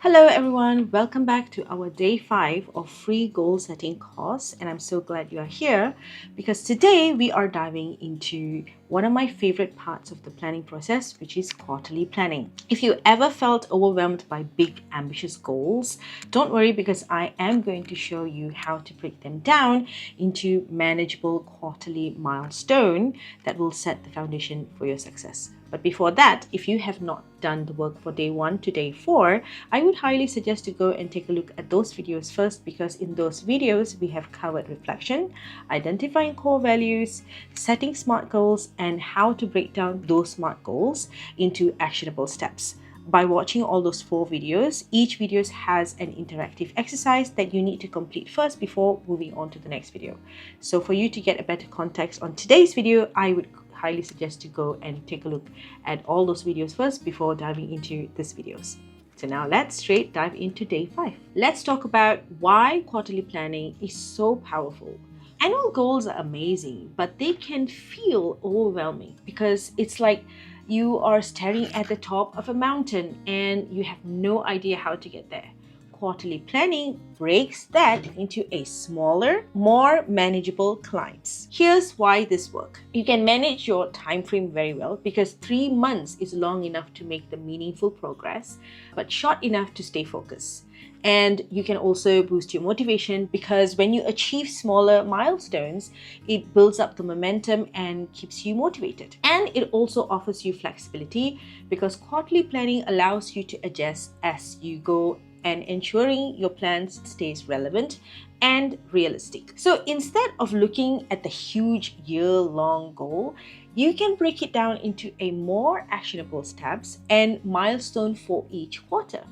Hello everyone, welcome back to our day 5 of free goal setting course, and I'm so glad you are here because today we are diving into one of my favorite parts of the planning process, which is quarterly planning. If you ever felt overwhelmed by big ambitious goals, don't worry because I am going to show you how to break them down into manageable quarterly milestone that will set the foundation for your success. But before that, if you have not done the work for day 1 to day 4, I would highly suggest to go and take a look at those videos first, because in those videos we have covered reflection, identifying core values, setting SMART goals, and how to break down those SMART goals into actionable steps. By watching all those 4 videos, each video has an interactive exercise that you need to complete first before moving on to the next video. So for you to get a better context on today's video, I would highly suggest to go and take a look at all those videos first before diving into these videos. So now let's straight dive into day 5. Let's talk about why quarterly planning is so powerful. Annual goals are amazing, but they can feel overwhelming because it's like you are staring at the top of a mountain and you have no idea how to get there. Quarterly planning breaks that into a smaller, more manageable climbs. Here's why this works. You can manage your time frame very well because 3 months is long enough to make the meaningful progress, but short enough to stay focused. And you can also boost your motivation because when you achieve smaller milestones, it builds up the momentum and keeps you motivated. And it also offers you flexibility because quarterly planning allows you to adjust as you go and ensuring your plans stays relevant and realistic. So instead of looking at the huge year-long goal, you can break it down into a more actionable steps and milestone for each quarter.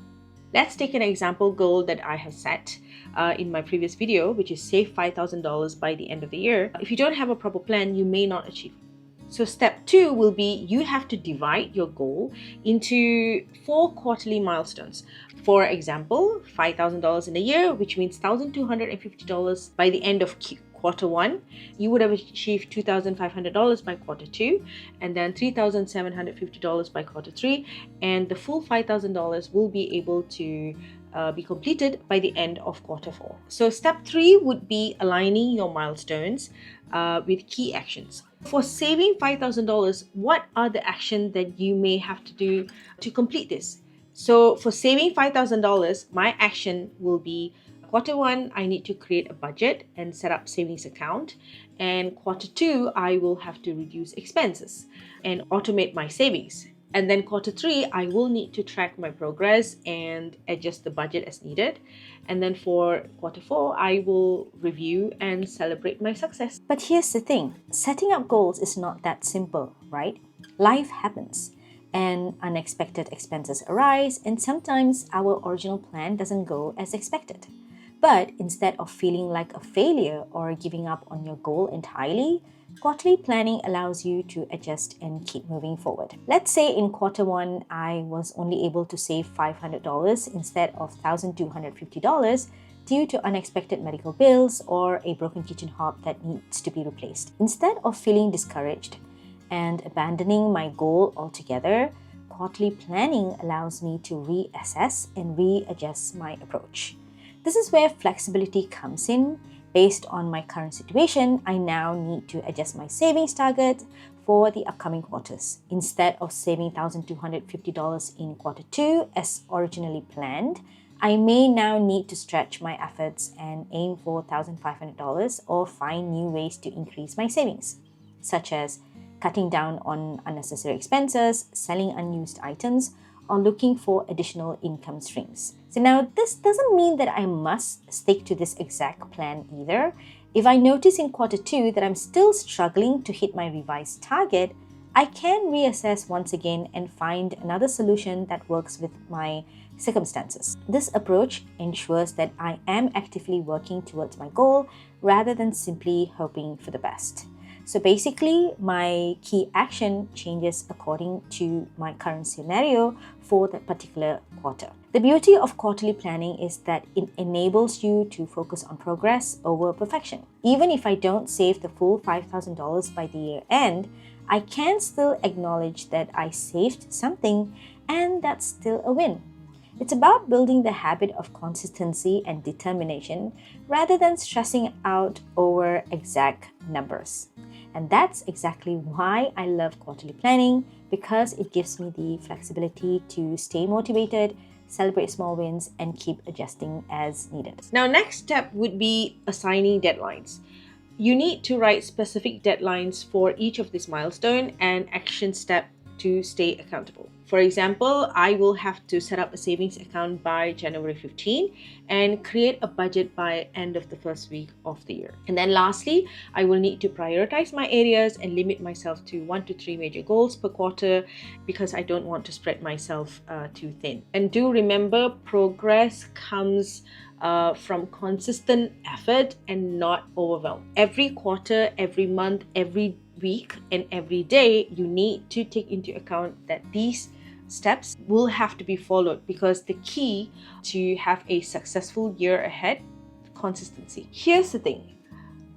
Let's take an example goal that I have set in my previous video, which is save $5,000 by the end of the year. If you don't have a proper plan, you may not achieve. So step 2 will be you have to divide your goal into 4 quarterly milestones. For example, $5,000 in a year, which means $1,250 by the end of quarter 1. You would have achieved $2,500 by quarter 2, and then $3,750 by quarter 3, and the full $5,000 will be able to be completed by the end of quarter 4. So step 3 would be aligning your milestones with key actions. For saving $5,000, what are the actions that you may have to do to complete this? So for saving $5,000, my action will be quarter 1, I need to create a budget and set up savings account. And quarter 2, I will have to reduce expenses and automate my savings. And then quarter 3, I will need to track my progress and adjust the budget as needed. And then for quarter 4, I will review and celebrate my success. But here's the thing, setting up goals is not that simple, right? Life happens and unexpected expenses arise, and sometimes our original plan doesn't go as expected. But instead of feeling like a failure or giving up on your goal entirely, quarterly planning allows you to adjust and keep moving forward. Let's say in quarter 1, I was only able to save $500 instead of $1,250 due to unexpected medical bills or a broken kitchen hob that needs to be replaced. Instead of feeling discouraged and abandoning my goal altogether, quarterly planning allows me to reassess and readjust my approach. This is where flexibility comes in. Based on my current situation, I now need to adjust my savings target for the upcoming quarters. Instead of saving $1,250 in quarter 2 as originally planned, I may now need to stretch my efforts and aim for $1,500 or find new ways to increase my savings, such as cutting down on unnecessary expenses, selling unused items, or looking for additional income streams. So now this doesn't mean that I must stick to this exact plan either. If I notice in quarter 2 that I'm still struggling to hit my revised target, I can reassess once again and find another solution that works with my circumstances. This approach ensures that I am actively working towards my goal rather than simply hoping for the best. So basically, my key action changes according to my current scenario for that particular quarter. The beauty of quarterly planning is that it enables you to focus on progress over perfection. Even if I don't save the full $5,000 by the year end, I can still acknowledge that I saved something, and that's still a win. It's about building the habit of consistency and determination rather than stressing out over exact numbers. And that's exactly why I love quarterly planning, because it gives me the flexibility to stay motivated, celebrate small wins, and keep adjusting as needed. Now, next step would be assigning deadlines. You need to write specific deadlines for each of these milestones and action step to stay accountable. For example, I will have to set up a savings account by January 15 and create a budget by end of the first week of the year. And then lastly, I will need to prioritize my areas and limit myself to 1 to 3 major goals per quarter, because I don't want to spread myself too thin. And do remember, progress comes from consistent effort and not overwhelm. Every quarter, every month, every week, and every day, you need to take into account that these steps will have to be followed, because the key to have a successful year ahead, consistency. Here's the thing.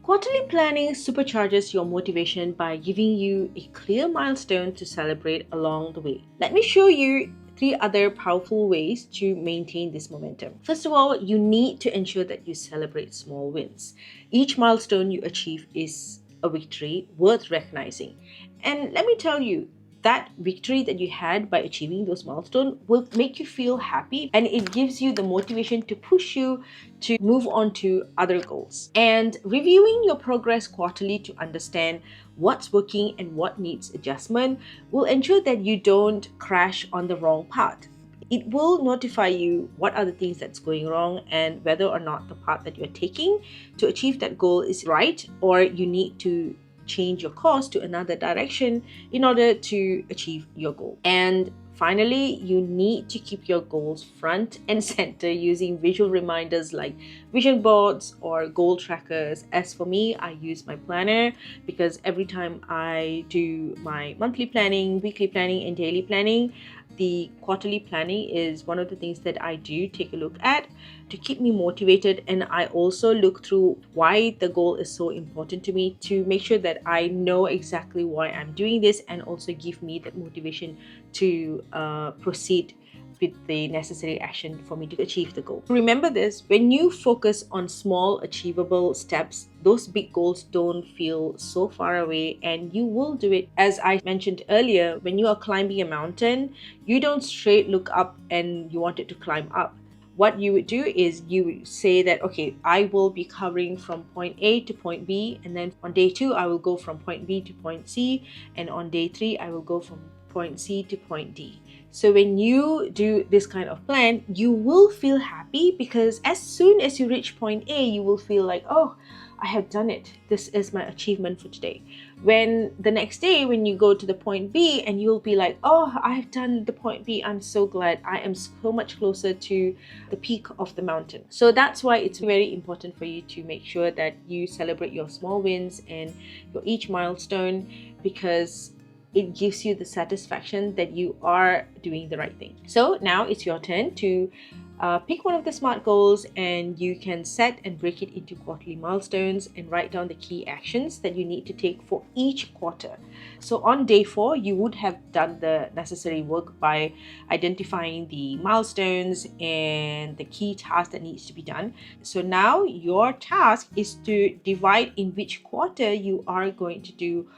Quarterly planning supercharges your motivation by giving you a clear milestone to celebrate along the way. Let me show you 3 other powerful ways to maintain this momentum. First of all, you need to ensure that you celebrate small wins. Each milestone you achieve is a victory worth recognizing. And let me tell you, that victory that you had by achieving those milestones will make you feel happy, and it gives you the motivation to push you to move on to other goals. And reviewing your progress quarterly to understand what's working and what needs adjustment will ensure that you don't crash on the wrong path. It will notify you what are the things that's going wrong and whether or not the path that you're taking to achieve that goal is right, or you need to change your course to another direction in order to achieve your goal. And finally, you need to keep your goals front and center using visual reminders like vision boards or goal trackers. As for me, I use my planner, because every time I do my monthly planning, weekly planning, and daily planning, the quarterly planning is one of the things that I do take a look at to keep me motivated. And I also look through why the goal is so important to me, to make sure that I know exactly why I'm doing this, and also give me that motivation to proceed with the necessary action for me to achieve the goal. Remember this, when you focus on small achievable steps, those big goals don't feel so far away, and you will do it. As I mentioned earlier, when you are climbing a mountain, you don't straight look up and you want it to climb up. What you would do is you would say that, okay, I will be covering from point A to point B, and then on day 2 I will go from point B to point C, and on day 3 I will go from point C to point D. So when you do this kind of plan, you will feel happy, because as soon as you reach point A, you will feel like, oh, I have done it. This is my achievement for today. When the next day, when you go to the point B, and you'll be like, oh, I've done the point B. I'm so glad. I am so much closer to the peak of the mountain. So that's why it's very important for you to make sure that you celebrate your small wins and your each milestone, because it gives you the satisfaction that you are doing the right thing. So now it's your turn to pick one of the SMART goals, and you can set and break it into quarterly milestones and write down the key actions that you need to take for each quarter. So on day 4, you would have done the necessary work by identifying the milestones and the key task that needs to be done. So now your task is to divide in which quarter you are going to do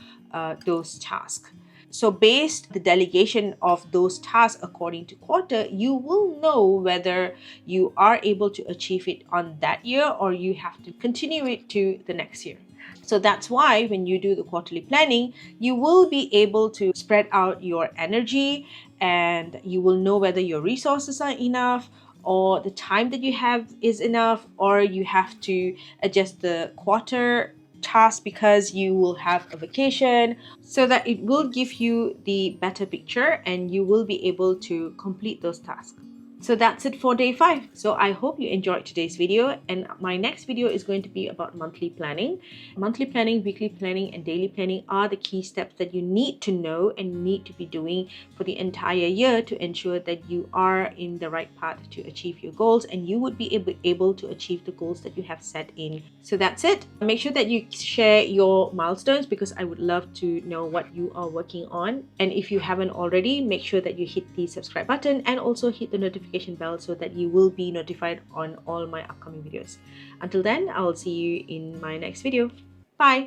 those tasks. So based the delegation of those tasks according to quarter, you will know whether you are able to achieve it on that year, or you have to continue it to the next year. So that's why when you do the quarterly planning, you will be able to spread out your energy, and you will know whether your resources are enough, or the time that you have is enough, or you have to adjust the quarter task because you will have a vacation, so that it will give you the better picture and you will be able to complete those tasks. So that's it for day 5. So I hope you enjoyed today's video, and my next video is going to be about monthly planning. Monthly planning, weekly planning, and daily planning are the key steps that you need to know and need to be doing for the entire year to ensure that you are in the right path to achieve your goals, and you would be able to achieve the goals that you have set in. So that's it. Make sure that you share your milestones, because I would love to know what you are working on. And if you haven't already, make sure that you hit the subscribe button and also hit the notification notification bell so that you will be notified on all my upcoming videos. Until then, I will see you in my next video. Bye.